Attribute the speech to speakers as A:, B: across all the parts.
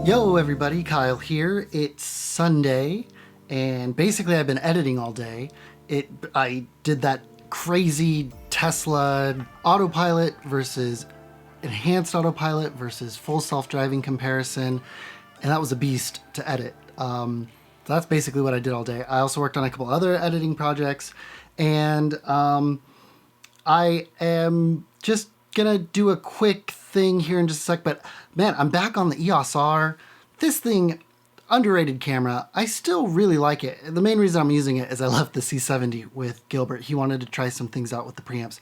A: Yo everybody, Kyle here. It's Sunday, and basically I've been editing all day. I did that crazy Tesla autopilot versus enhanced autopilot versus full self-driving comparison, and that was a beast to edit. So that's basically what I did all day. I also worked on a couple other editing projects, and I am just gonna do a quick thing here in just a sec, but man, I'm back on the EOS R. This thing, underrated camera. I still really like it. The main reason I'm using it is I left the C70 with Gilbert. He wanted to try some things out with the preamps.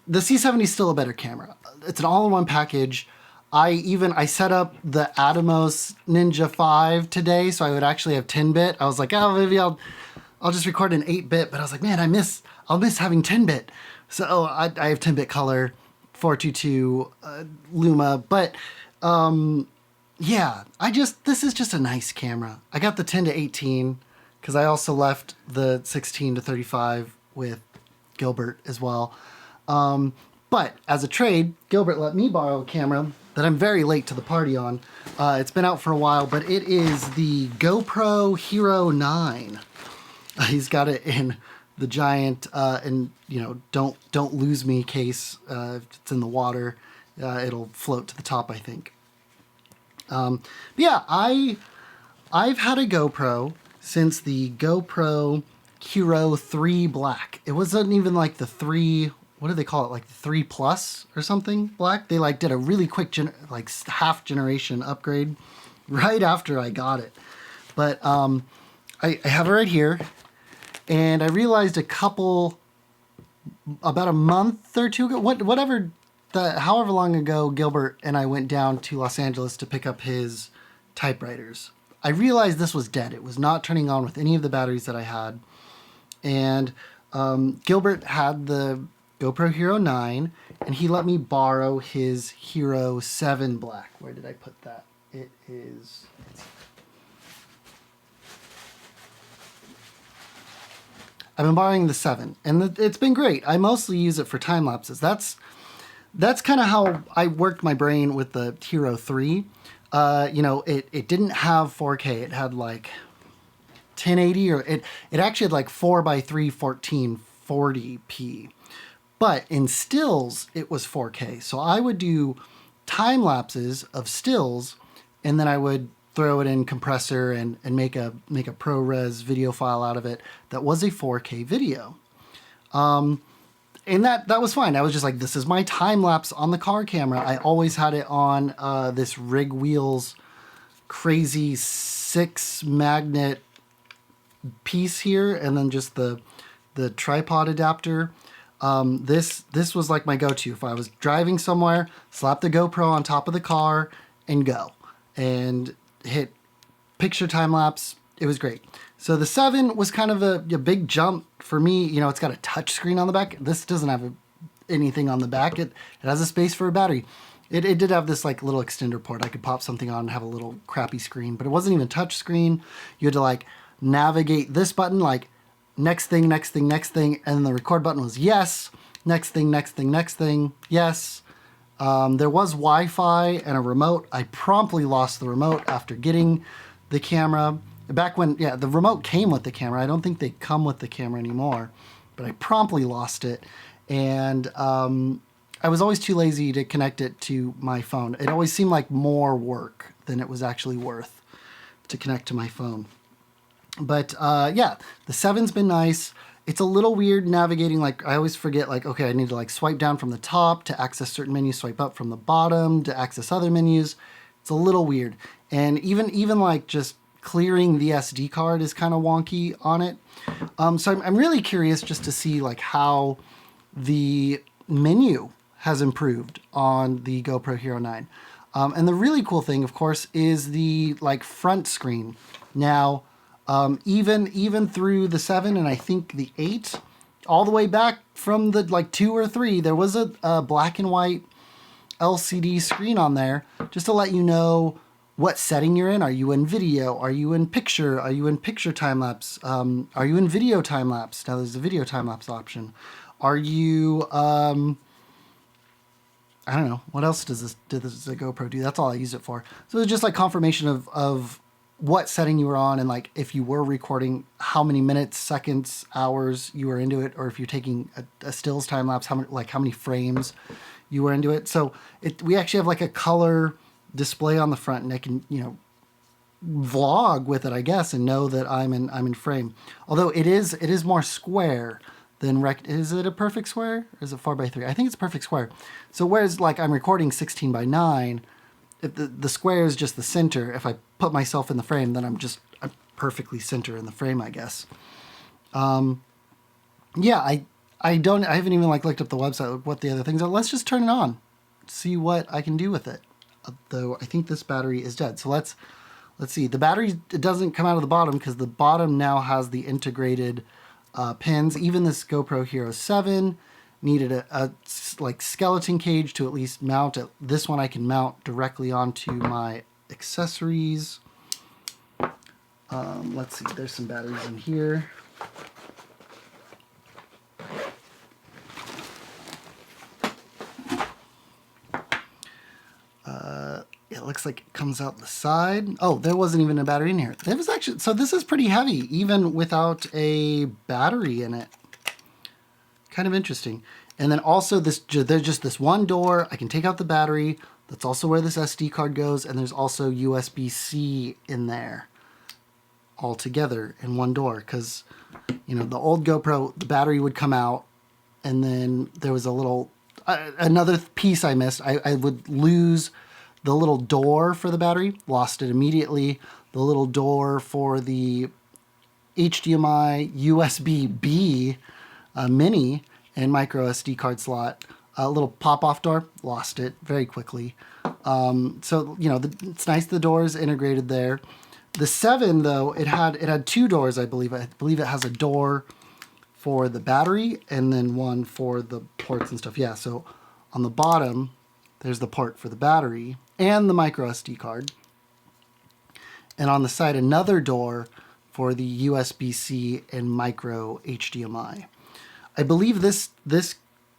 A: The C70 is still a better camera. It's an all-in-one package. I set up the Atomos Ninja 5 today, so I would actually have 10-bit. I was like, oh, maybe I'll just record in 8-bit, but I was like, man, I'll miss having 10-bit. So I have 10-bit color, 422 Luma, but yeah, this is just a nice camera. I got the 10 to 18 because I also left the 16 to 35 with Gilbert as well. But as a trade, Gilbert let me borrow a camera that I'm very late to the party on. It's been out for a while, but it is the GoPro HERO9. He's got it in the giant and don't lose me case. If it's in the water, it'll float to the top, I think. But yeah, I've had a GoPro since the GoPro HERO9 Black. It wasn't even like the 3, what do they call it, like the 3 Plus or something Black. They like did a really quick half generation upgrade right after I got it. But I have it right here. And I realized about a month or two ago, however long ago Gilbert and I went down to Los Angeles to pick up his typewriters. I realized this was dead. It was not turning on with any of the batteries that I had. And Gilbert had the GoPro HERO9, and he let me borrow his HERO7 Black. Where did I put that? It is... I've been borrowing the 7, and it's been great. I mostly use it for time lapses. That's kind of how I worked my brain with the HERO3. It didn't have 4K. It had like 1080, or it actually had like 4:3 1440p. But in stills, it was 4K. So I would do time lapses of stills, and then I would throw it in compressor and make a ProRes video file out of it that was a 4K video. And that was fine. I was just like, this is my time lapse on the car camera. I always had it on this Rig Wheels crazy 6 magnet piece here, and then just the tripod adapter. This was like my go-to. If I was driving somewhere, slap the GoPro on top of the car and go. And hit picture time lapse. It was great. So the 7 was kind of a big jump for me. It's got a touch screen on the back. This doesn't have anything on the back. It has a space for a battery. It did have this like little extender port. I could pop something on and have a little crappy screen, but it wasn't even touch screen. You had to like navigate this button, like next thing, next thing, next thing. And then the record button was yes, next thing, next thing, next thing, yes. There was Wi-Fi and a remote. I promptly lost the remote after getting the camera. Back when, the remote came with the camera. I don't think they come with the camera anymore, but I promptly lost it. And I was always too lazy to connect it to my phone. It always seemed like more work than it was actually worth to connect to my phone. But the 7's been nice. It's a little weird navigating, like I always forget, like, okay, I need to like swipe down from the top to access certain menus, swipe up from the bottom to access other menus. It's a little weird. And even like just clearing the SD card is kind of wonky on it. So I'm really curious just to see like how the menu has improved on the GoPro HERO9. And the really cool thing, of course, is the like front screen. Now, even through the 7 and I think the 8, all the way back from the like 2 or 3, there was a black and white LCD screen on there just to let you know what setting you're in. Are you in video? Are you in picture? Are you in picture time lapse? Are you in video time lapse? Now there's a video time lapse option. Are you I don't know. What else does the GoPro do? That's all I use it for. So it's just like confirmation of what setting you were on, and like if you were recording, how many minutes, seconds, hours you were into it, or if you're taking a stills time lapse, how many frames you were into it. So we actually have like a color display on the front, and I can, you know, vlog with it, I guess, and know that I'm in frame. Although it is more square than is it a perfect square, or is it 4:3? I think it's a perfect square. So whereas like I'm recording 16:9, if the square is just the center, if I put myself in the frame, then I'm perfectly center in the frame, I guess. Yeah, I haven't even like looked up the website, what the other things are. Let's just turn it on, see what I can do with it. Though I think this battery is dead. So let's see. The battery, it doesn't come out of the bottom because the bottom now has the integrated pins. Even this GoPro Hero 7 needed a like skeleton cage to at least mount it. This one I can mount directly onto my accessories. Let's see. There's some batteries in here. It looks like it comes out the side. Oh, there wasn't even a battery in here. There was actually, so this is pretty heavy, even without a battery in it. Kind of interesting. And then also there's just this one door. I can take out the battery. That's also where this SD card goes. And there's also USB-C in there all together in one door. Because, you know, the old GoPro, the battery would come out, and then there was a little, another piece I missed. I would lose the little door for the battery, lost it immediately. The little door for the HDMI USB-B mini and micro SD card slot, a little pop-off door, lost it very quickly. So, you know, it's nice the door is integrated there. The 7, though, it had 2 doors, I believe. I believe it has a door for the battery and then one for the ports and stuff. Yeah, so on the bottom, there's the port for the battery and the micro SD card. And on the side, another door for the USB-C and micro HDMI. I believe this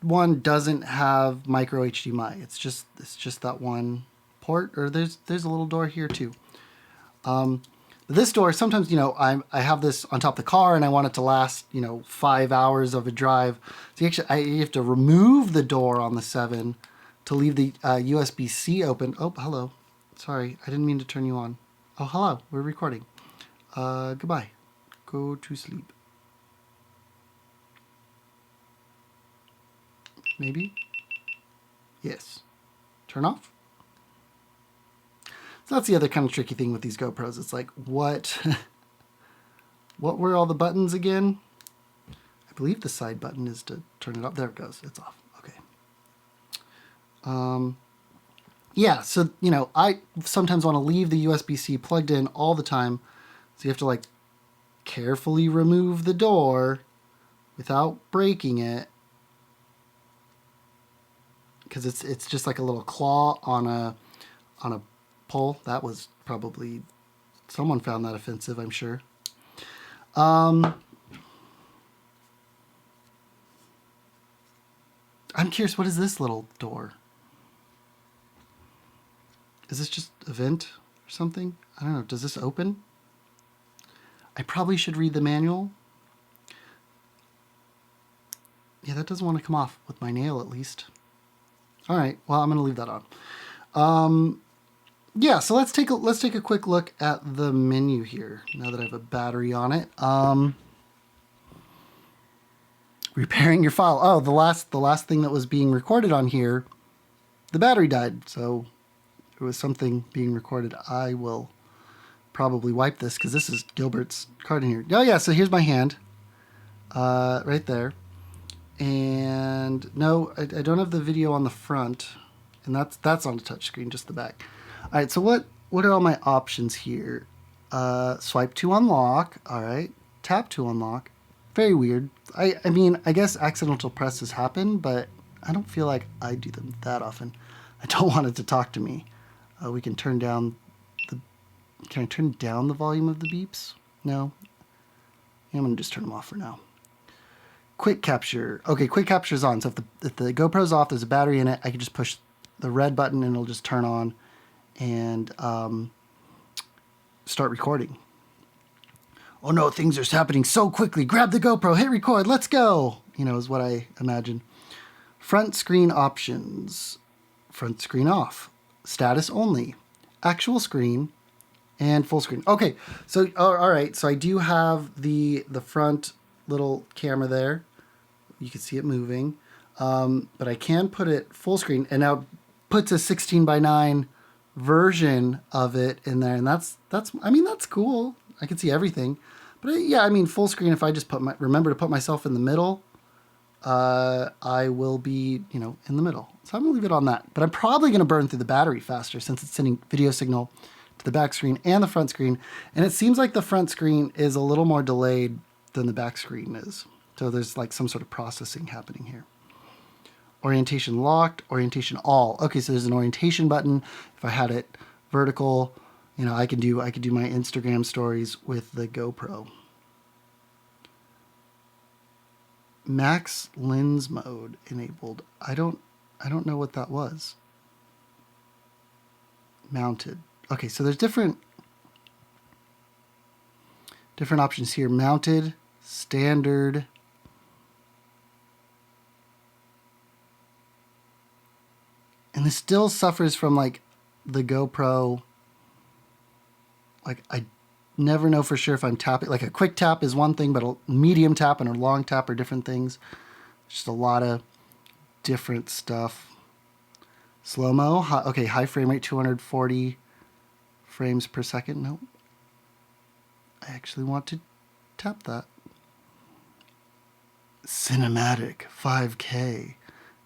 A: one doesn't have micro HDMI. It's just that one port, or there's a little door here too. This door, sometimes, you know, I have this on top of the car and I want it to last, you know, 5 hours of a drive. So you have to remove the door on the 7 to leave the USB-C open. Oh, hello. Sorry, I didn't mean to turn you on. Oh, hello. We're recording. Goodbye. Go to sleep. Maybe? Yes. Turn off? So that's the other kind of tricky thing with these GoPros. It's like, what were all the buttons again? I believe the side button is to turn it up. There it goes. It's off. Okay. Yeah, so, you know, I sometimes want to leave the USB-C plugged in all the time. So you have to, like, carefully remove the door without breaking it. Because it's just like a little claw on a pole. That was probably, someone found that offensive, I'm sure. I'm curious, what is this little door? Is this just a vent or something? I don't know. Does this open? I probably should read the manual. Yeah, that doesn't want to come off with my nail, at least. All right. Well, I'm going to leave that on. Yeah. So let's take a quick look at the menu here. Now that I have a battery on it. Repairing your file. Oh, the last thing that was being recorded on here, the battery died. So there was something being recorded. I will probably wipe this because this is Gilbert's card in here. Oh yeah. So here's my hand. Right there. And no, I don't have the video on the front, and that's on the touchscreen, just the back. All right, so what are all my options here? Swipe to unlock. All right, tap to unlock. Very weird. I mean, I guess accidental presses happen, but I don't feel like I do them that often. I don't want it to talk to me. We can turn down the. Can I turn down the volume of the beeps? No. Yeah, I'm gonna just turn them off for now. Quick capture. Okay, quick capture is on. So if the GoPro's off, there's a battery in it, I can just push the red button and it'll just turn on and start recording. Oh no, things are happening so quickly. Grab the GoPro, hit record, let's go. You know, is what I imagine. Front screen options. Front screen off. Status only. Actual screen. And full screen. Okay, so all right. So I do have the front little camera there. You can see it moving. But I can put it full screen. And now puts a 16:9 version of it in there. And that's cool. I can see everything. But yeah, I mean, full screen, if I just remember to put myself in the middle, I will be, you know, in the middle. So I'm going to leave it on that. But I'm probably going to burn through the battery faster since it's sending video signal to the back screen and the front screen. And it seems like the front screen is a little more delayed than the back screen is. So there's like some sort of processing happening here. Orientation locked, orientation all. Okay, so there's an orientation button. If I had it vertical, you know, I could do my Instagram stories with the GoPro. Max lens mode enabled. I don't know what that was. Mounted. Okay, so there's different options here. Mounted, standard, and this still suffers from like the GoPro. Like I never know for sure if I'm tapping. Like a quick tap is one thing, but a medium tap and a long tap are different things. Just a lot of different stuff. Slow-mo. Okay, high frame rate, 240 frames per second. Nope. I actually want to tap that. Cinematic, 5K,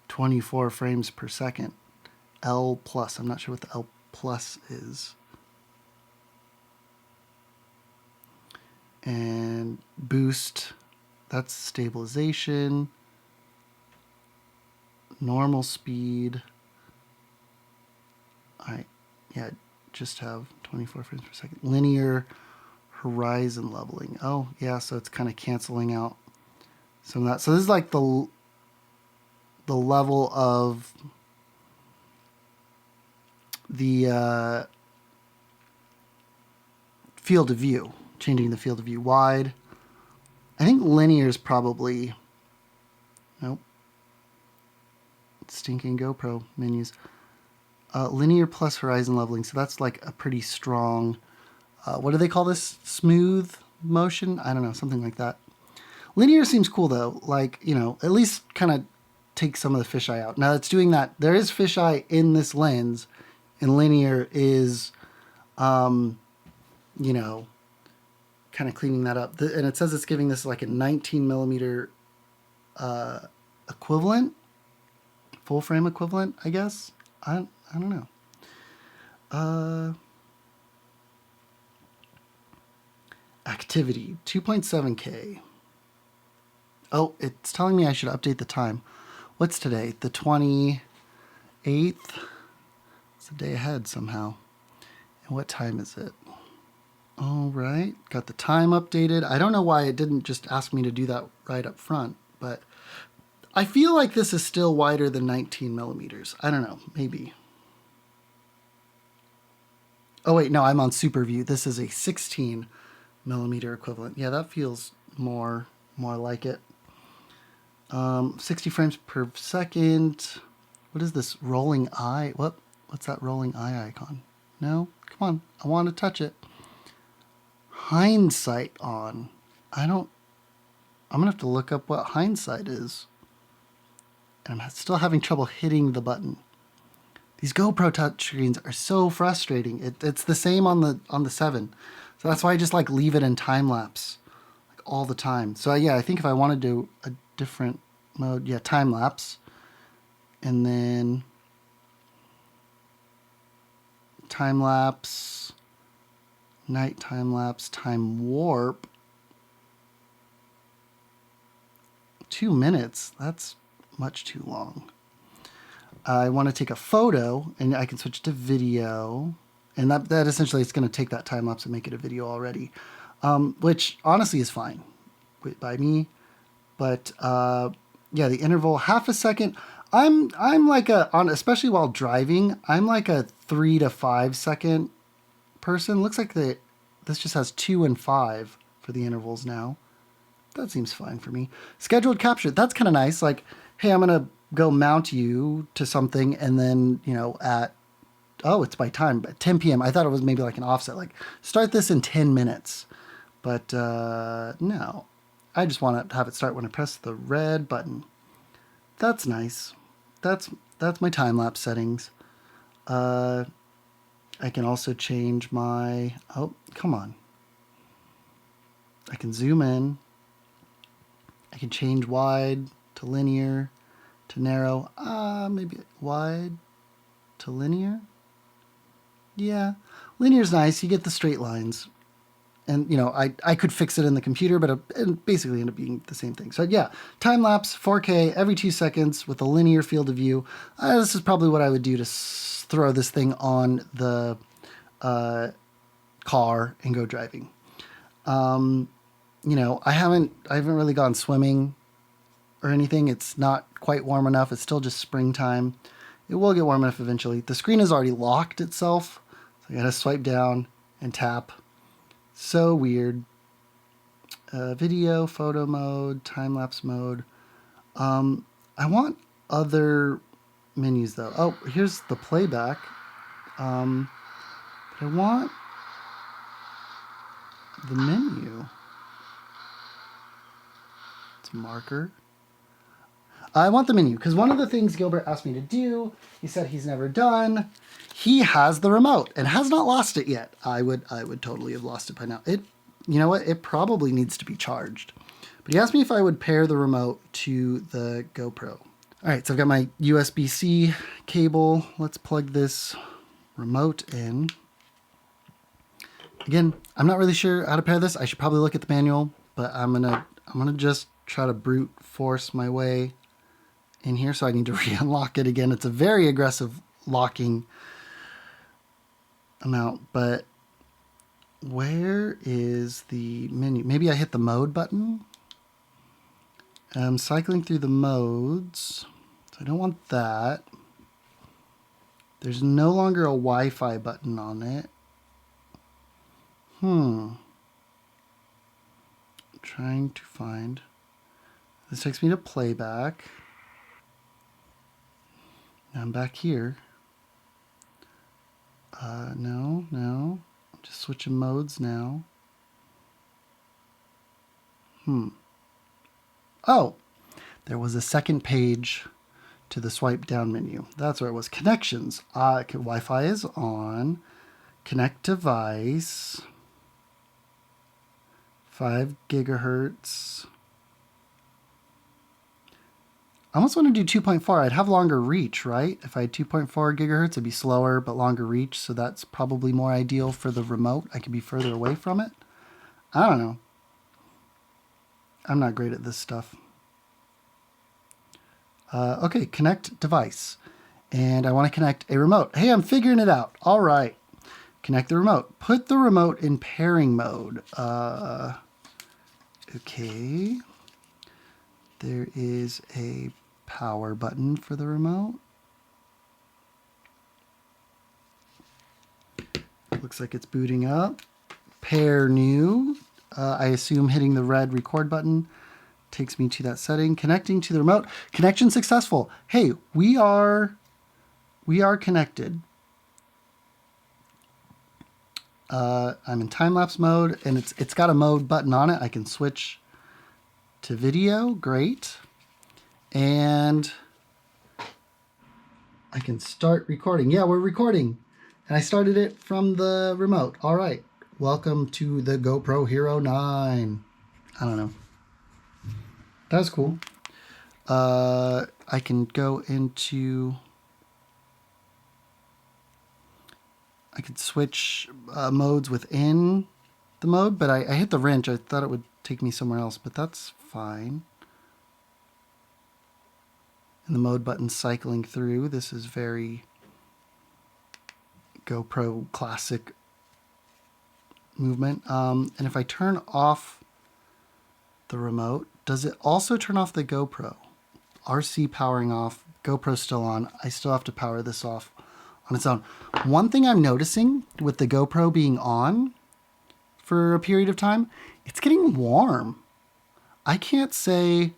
A: 24 frames per second. L+. I'm not sure what the L+ is. And boost, that's stabilization. Normal speed. All right, yeah, just have 24 frames per second. Linear horizon leveling. Oh, yeah, so it's kind of canceling out some of that. So this is like the level of the field of view. Changing the field of view. Wide. I think linear is probably... Nope. Stinking GoPro menus. Linear plus horizon leveling. So that's like a pretty strong... what do they call this? Smooth motion? I don't know. Something like that. Linear seems cool though. Like, you know, at least kind of take some of the fisheye out. Now it's doing that. There is fisheye in this lens. And linear is, you know... kind of cleaning that up. And it says it's giving this like a 19 millimeter equivalent, full frame equivalent, I guess. I don't know. Activity, 2.7K. Oh, it's telling me I should update the time. What's today? The 28th? It's a day ahead somehow. And what time is it? All right, got the time updated. I don't know why it didn't just ask me to do that right up front, but I feel like this is still wider than 19 millimeters. I don't know, maybe. Oh wait, no, I'm on super view. This is a 16 millimeter equivalent. Yeah, that feels more like it. 60 frames per second. What is this rolling eye? What's that rolling eye icon? No, come on, I want to touch it. Hindsight on. I'm gonna have to look up what hindsight is. And I'm still having trouble hitting the button. These GoPro touchscreens are so frustrating. It's the same on the 7. So that's why I just like leave it in time lapse like all the time. So yeah, I think if I want to do a different mode, yeah, time lapse. And then time lapse, night time lapse, time warp. 2 minutes, that's much too long. I want to take a photo and I can switch to video, and that essentially is going to take that time lapse and make it a video already, which honestly is fine by me. But yeah, the interval, half a second. I'm like especially while driving, I'm like a 3 to 5 second person. Looks like this just has 2 and 5 for the intervals now. That seems fine for me. Scheduled capture, that's kind of nice. Like, hey, I'm gonna go mount you to something, and then at it's by time, but 10 p.m. I thought it was maybe like an offset, like start this in 10 minutes, but no, I just want to have it start when I press the red button. That's nice. That's my time lapse settings. I can also change my, oh, come on. I can zoom in. I can change wide to linear to narrow. Maybe wide to linear. Yeah, linear's nice. You get the straight lines. And, I could fix it in the computer, but it basically ended up being the same thing. So, yeah, time lapse, 4K, every 2 seconds with a linear field of view. This is probably what I would do to throw this thing on the car and go driving. I haven't really gone swimming or anything. It's not quite warm enough. It's still just springtime. It will get warm enough eventually. The screen has already locked itself. So I gotta swipe down and tap. So weird. Video, photo mode, time-lapse mode. I want other menus though. Oh, here's the playback. But I want the menu. It's marker. I want the menu because one of the things Gilbert asked me to do, he said he's never done. He has the remote and has not lost it yet. I would totally have lost it by now. You know what? It probably needs to be charged. But he asked me if I would pair the remote to the GoPro. All right, so I've got my USB-C cable. Let's plug this remote in. Again, I'm not really sure how to pair this. I should probably look at the manual, but I'm gonna just try to brute force my way in here. So I need to re-unlock it again. It's a very aggressive locking amount, but where is the menu? Maybe I hit the mode button. I'm cycling through the modes, so I don't want that. There's no longer a Wi-Fi button on it. I'm trying to find. This takes me to playback. Now I'm back here. No. I'm just switching modes now. Oh, there was a second page to the swipe down menu. That's where it was. Connections. Wi-Fi is on. Connect device. 5 gigahertz. I almost want to do 2.4. I'd have longer reach, right? If I had 2.4 gigahertz, it'd be slower but longer reach. So that's probably more ideal for the remote. I could be further away from it. I don't know. I'm not great at this stuff. Okay, connect device. And I want to connect a remote. Hey, I'm figuring it out. All right. Connect the remote. Put the remote in pairing mode. Okay. There is a power button for the remote. Looks like it's booting up. Pair new. I assume hitting the red record button takes me to that setting. Connecting to the remote. Connection successful. Hey, we are connected. I'm in time-lapse mode, and it's got a mode button on it. I can switch to video. Great. And I can start recording. Yeah, we're recording. And I started it from the remote. All right. Welcome to the GoPro HERO9. I don't know. That was cool. I can go into... I could switch modes within the mode, but I hit the wrench. I thought it would take me somewhere else, but that's fine. And the mode button cycling through. This is very GoPro classic movement. And if I turn off the remote, does it also turn off the GoPro? RC powering off, GoPro's still on. I still have to power this off on its own. One thing I'm noticing with the GoPro being on for a period of time, it's getting warm. I can't say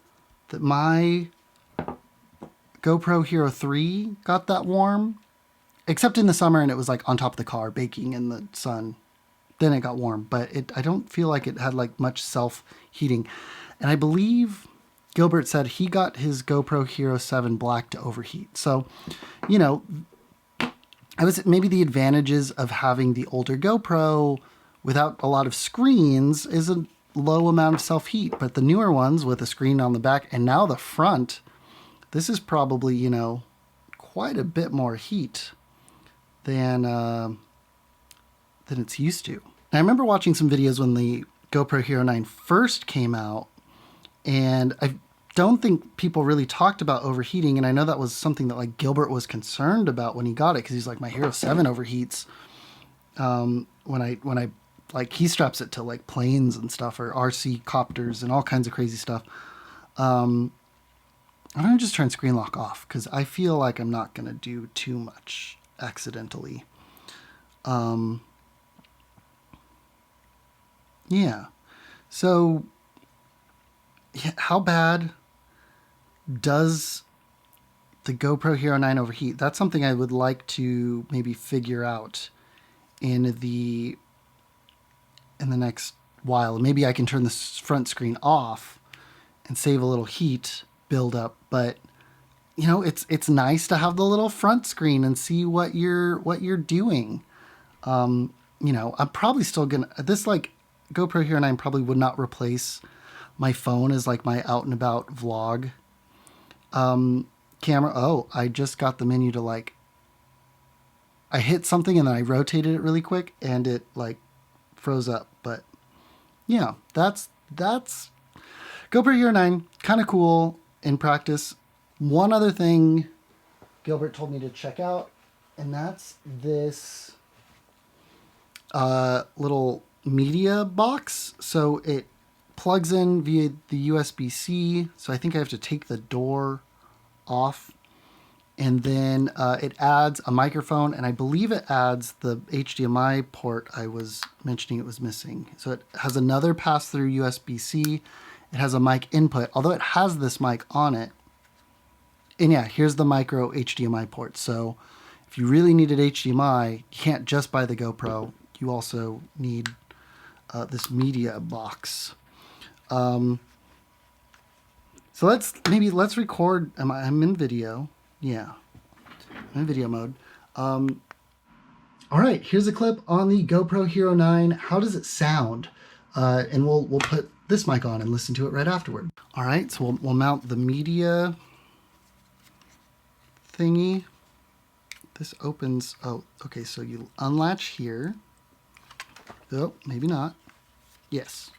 A: that my GoPro Hero 3 got that warm, except in the summer and it was like on top of the car baking in the sun. Then it got warm, but I don't feel like it had like much self-heating. And I believe Gilbert said he got his GoPro HERO9 Black to overheat. So, you know, maybe the advantages of having the older GoPro without a lot of screens is a low amount of self-heat, but the newer ones with a screen on the back and now the front, this is probably, you know, quite a bit more heat than it's used to. I remember watching some videos when the GoPro Hero 9 first came out, and I don't think people really talked about overheating, and I know that was something that like Gilbert was concerned about when he got it, because he's like, my Hero 7 overheats when I like he straps it to like planes and stuff, or RC copters and all kinds of crazy stuff. I'm gonna just turn screen lock off because I feel like I'm not gonna do too much accidentally. Yeah. So, yeah, how bad does the GoPro Hero 9 overheat? That's something I would like to maybe figure out in the next while. Maybe I can turn the front screen off and save a little heat build up. But you know, it's nice to have the little front screen and see what you're doing. You know, I'm probably still gonna like GoPro Hero 9 probably would not replace my phone as like my out and about vlog camera. Oh, I just got the menu to like, I hit something and then I rotated it really quick and it like froze up. But yeah, that's GoPro Hero 9, kind of cool in practice. One other thing Gilbert told me to check out, and that's this little media box. So it plugs in via the USB-C. So I think I have to take the door off. And then it adds a microphone, and I believe it adds the HDMI port I was mentioning it was missing. So it has another pass-through USB-C. It has a mic input, although it has this mic on it. And yeah, here's the micro HDMI port. So if you really needed HDMI, you can't just buy the GoPro. You also need this media box. So let's record. I'm in video. Yeah, I'm in video mode. All right, here's a clip on the GoPro Hero 9. How does it sound? And we'll put this mic on and listen to it right afterward. All right, so we'll mount the media thingy. This opens. Oh, okay. So you unlatch here. Oh, maybe not. Yes.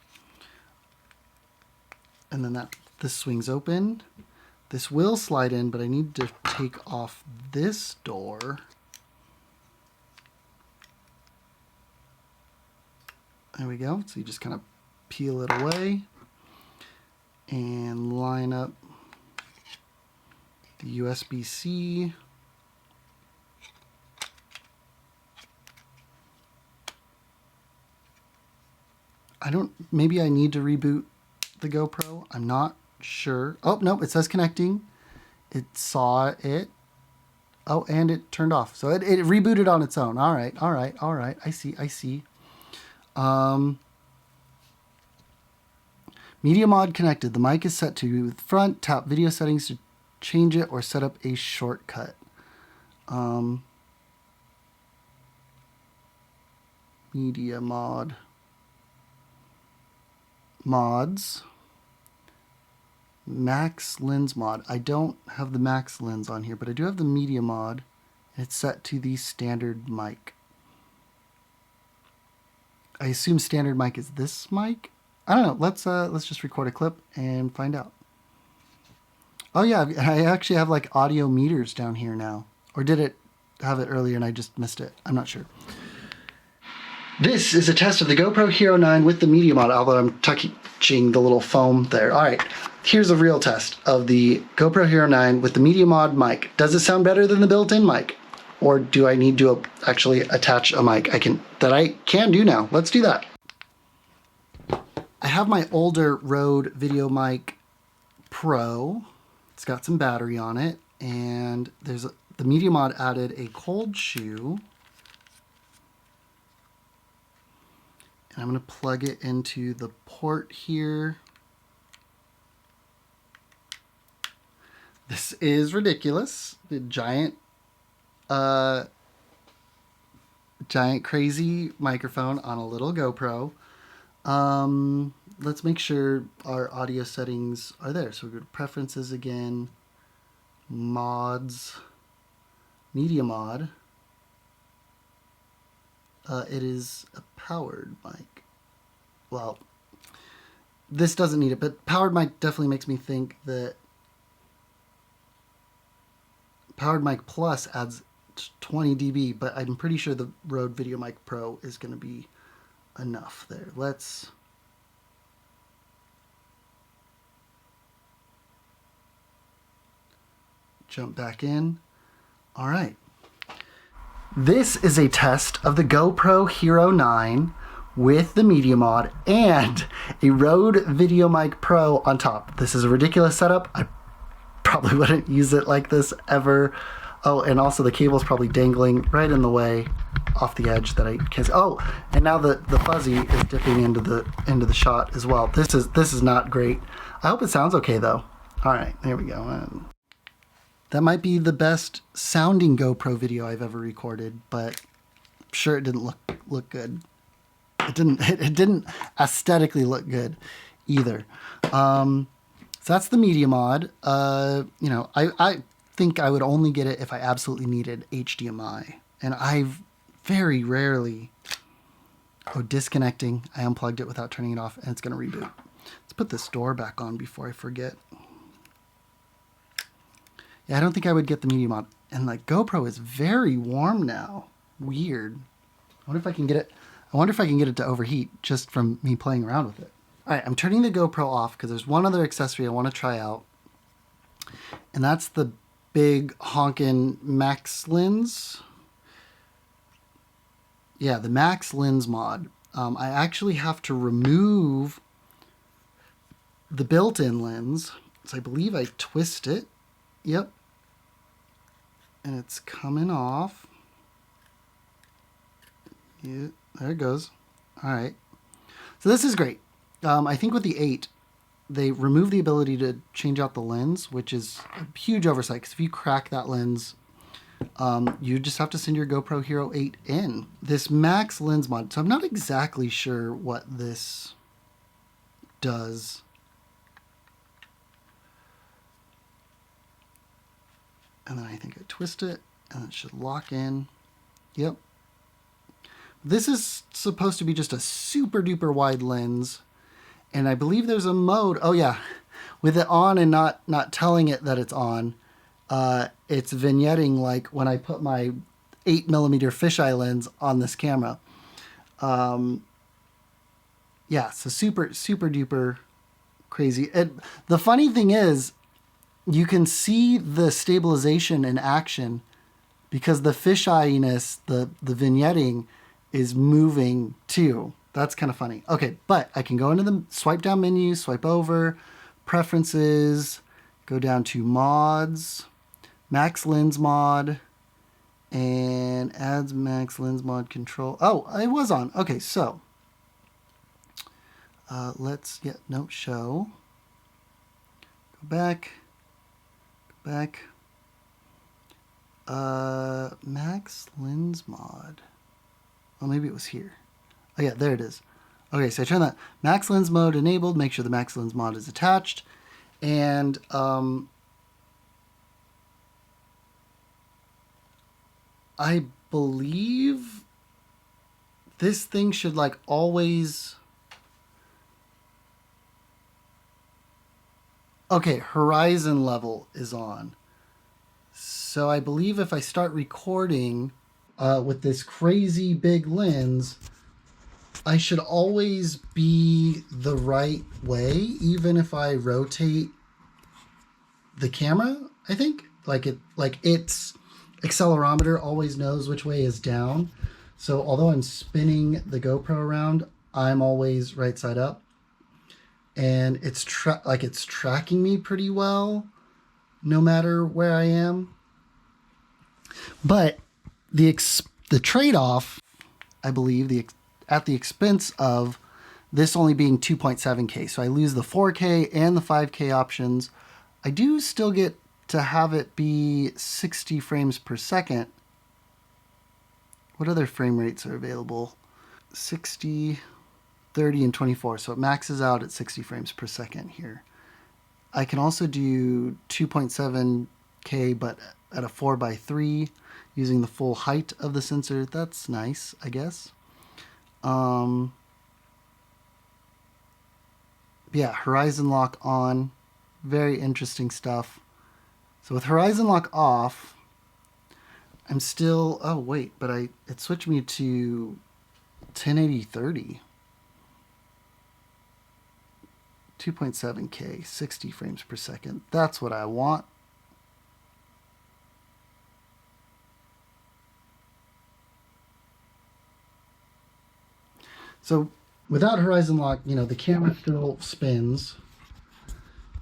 A: And then this swings open. This will slide in, but I need to take off this door. There we go. So you just kind of peel it away and line up the USB-C. Maybe I need to reboot the GoPro. I'm not sure. Oh, nope, it says connecting. It saw it. Oh, and it turned off. So it rebooted on its own. All right. I see. Media mod connected. The mic is set to front. Tap video settings to change it or set up a shortcut. Media mod. Mods. Max lens mod. I don't have the max lens on here, but I do have the media mod. It's set to the standard mic. I assume standard mic is this mic. I don't know. Let's just record a clip and find out. Oh yeah, I actually have like audio meters down here now. Or did it have it earlier and I just missed it? I'm not sure. This is a test of the GoPro Hero 9 with the media mod, although I'm touching the little foam there. All right, here's a real test of the GoPro Hero 9 with the Media Mod mic. Does it sound better than the built-in mic? Or do I need to actually attach a mic? I can do now. Let's do that. I have my older Rode VideoMic Pro. It's got some battery on it, and the Media Mod added a cold shoe. And I'm going to plug it into the port here. This is ridiculous. The giant crazy microphone on a little GoPro. Let's make sure our audio settings are there. So we go to preferences again, mods, Media Mod. It is a powered mic. Well, this doesn't need it, but powered mic definitely makes me think that Powered Mic Plus adds 20 dB, but I'm pretty sure the Rode VideoMic Pro is going to be enough there. Let's jump back in. All right. This is a test of the GoPro Hero 9 with the Media Mod and a Rode VideoMic Pro on top. This is a ridiculous setup. I probably wouldn't use it like this ever. Oh, and also the cable's probably dangling right in the way off the edge that I can't see. Oh, and now the fuzzy is dipping into the shot as well. This is not great. I hope it sounds okay though. All right, there we go. That might be the best sounding GoPro video I've ever recorded, but I'm sure it didn't look good. It didn't aesthetically look good either. So that's the Media Mod. You know, I think I would only get it if I absolutely needed HDMI, and I've very rarely. Oh, disconnecting. I unplugged it without turning it off, and it's going to reboot. Let's put this door back on before I forget. Yeah, I don't think I would get the Media Mod. And like GoPro is very warm now. Weird. I wonder if I can get it to overheat just from me playing around with it. All right, I'm turning the GoPro off because there's one other accessory I want to try out. And that's the big honkin' Max Lens. Yeah, the Max Lens mod. I actually have to remove the built-in lens. So I believe I twist it. Yep. And it's coming off. Yeah, there it goes. All right. So this is great. I think with the 8, they remove the ability to change out the lens, which is a huge oversight. Because if you crack that lens, you just have to send your GoPro Hero 8 in. This Max Lens mod. So I'm not exactly sure what this does. And then I think I twist it, and it should lock in. Yep. This is supposed to be just a super duper wide lens. And I believe there's a mode. Oh yeah, with it on and not telling it that it's on. It's vignetting like when I put my 8mm fisheye lens on this camera. Yeah, so super duper crazy. The funny thing is, you can see the stabilization in action because the fisheyiness, the vignetting is moving too. That's kind of funny. Okay, but I can go into the swipe down menu, swipe over, preferences, go down to mods, Max Lens Mod, and adds Max Lens Mod control. Oh, it was on. Okay, so let's, yeah, no, show. Go back. Max Lens Mod. Oh, maybe it was here. Oh yeah, there it is. Okay, so I turn that Max Lens Mode enabled, make sure the Max Lens Mod is attached, and I believe this thing should like always... Okay, horizon level is on. So I believe if I start recording with this crazy big lens, I should always be the right way, even if I rotate the camera, I think. Like its accelerometer always knows which way is down. So although I'm spinning the GoPro around, I'm always right side up. And it's tracking me pretty well no matter where I am. But the trade-off, I believe, at the expense of this only being 2.7K. So I lose the 4K and the 5K options. I do still get to have it be 60 frames per second. What other frame rates are available? 60, 30, and 24. So it maxes out at 60 frames per second here. I can also do 2.7K, but at a 4:3 using the full height of the sensor. That's nice, I guess. Yeah, horizon lock on. Very interesting stuff. So with horizon lock off, I'm still, oh wait, but it switched me to 1080-30. 2.7K, 60 frames per second. That's what I want. So without horizon lock, you know, the camera still spins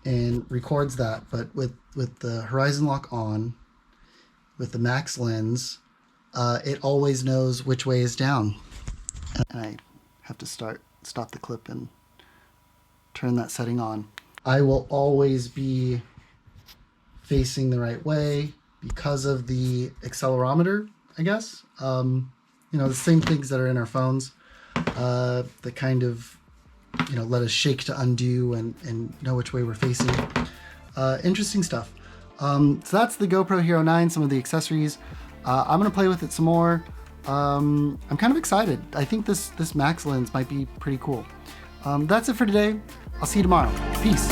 A: and records that, but with the horizon lock on, with the max lens, it always knows which way is down. And I have to stop the clip and turn that setting on. I will always be facing the right way because of the accelerometer, I guess. You know, the same things that are in our phones, that kind of, you know, let us shake to undo and know which way we're facing. Interesting stuff. So that's the GoPro Hero 9, some of the accessories. I'm gonna play with it some more. I'm kind of excited. I think this max lens might be pretty cool. That's it for today. I'll see you tomorrow. Peace.